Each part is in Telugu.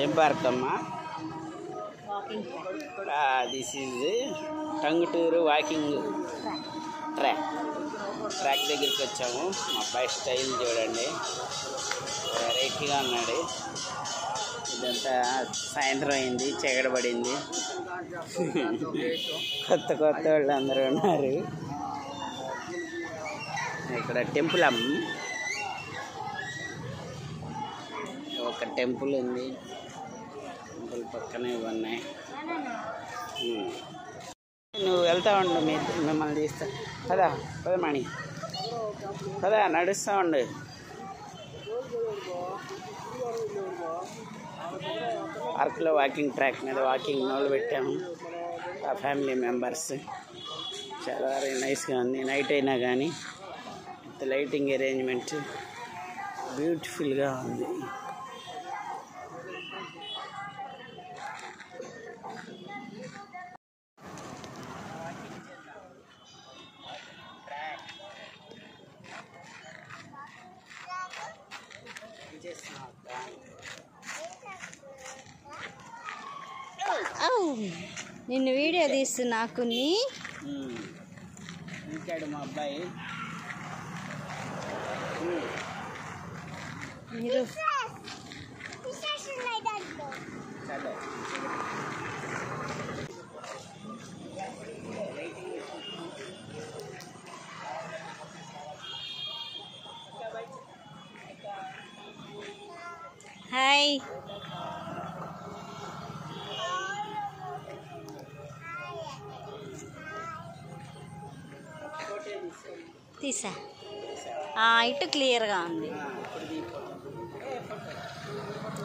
ఏం పార్క్ అమ్మా? This is Tangutur walking track దగ్గరికి వచ్చాము. మా అబ్బాయి స్టైల్ చూడండి, వెరైటీగా ఉన్నాడు. ఇదంతా సాయంత్రం అయింది, చీకటపడింది. కొత్త వాళ్ళు అందరూ ఉన్నారు. ఇక్కడ టెంపుల్ ఒక టెంపుల్ ఉంది. టెంపుల్ పక్కనే ఉన్నాయి. నువ్వు వెళ్తా ఉండు, మిమ్మల్ని తీస్తా. పదమణి నడుస్తూ ఉండు. పార్క్లో వాకింగ్ ట్రాక్ మీద వాకింగ్ మొదలు పెట్టాము. ఆ ఫ్యామిలీ మెంబర్స్ చాలా నైస్గా ఉంది. నైట్ అయినా కానీ లైటింగ్ అరేంజ్మెంట్ బ్యూటిఫుల్గా ఉంది. నిన్ను వీడియో తీస్తున్నా. కొన్ని ఇంకాడు మా అబ్బాయి. మీరు హాయ్. తీసా ఇటు క్లియర్గా ఉంది.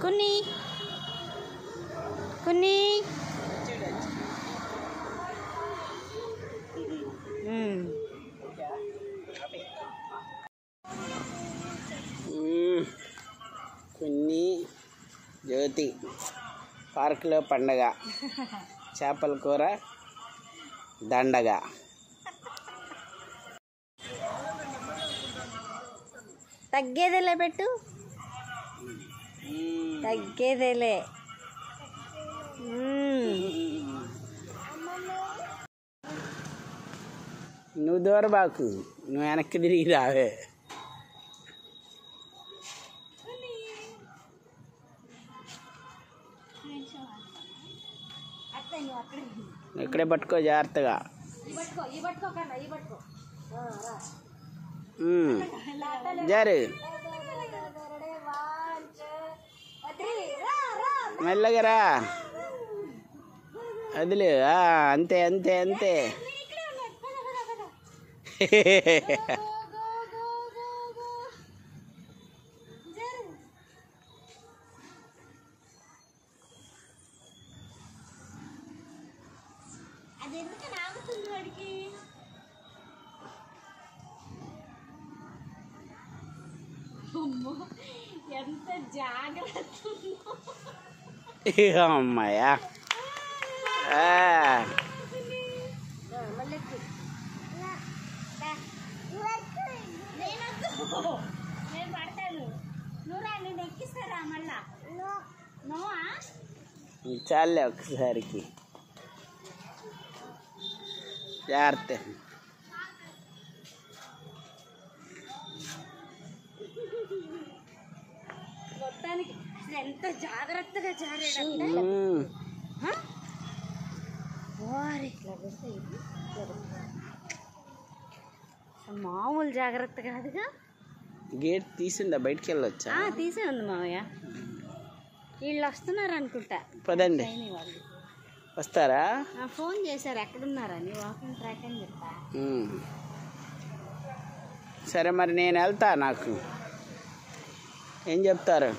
కొన్ని కొన్ని జ్యోతి పార్కులో పండగ, చేపల కూర దండగా. తగ్గేదేలే పెట్టు, తగ్గేదేలే. నువ్వు దూరబాకు, నువ్వు వెనక్కి తిరిగి రావే. ఇక్కడే పట్టుకో జాగ్రత్తగా. జారు మెల్లగా రా. వదిలే. అంతే అంతే అంతే. ఎంత జాగ్రత్త అమ్మాయా. నేను పడతాను, నువ్వు రా, నేను ఎక్కిస్తారా మళ్ళా. చాలే ఒకసారికి. జాగ్రత్త. మొత్తానికి ఎంత జాగ్రత్తగా జారేటంటే మామూలు జాగ్రత్త కాదుగా. గేట్ తీసిందా? బయటికి వెళ్ళొచ్చా? తీసే ఉంది మావయ్య. వీళ్ళు వస్తున్నారు అనుకుంటా. పదండి. వస్తారా? ఫోన్ చేశారు ఎక్కడున్నారని. వాకింగ్ ట్రాక్ అని చెప్పా. సరే మరి నేను వెళ్తా. నాకు ఏం చెప్తారు?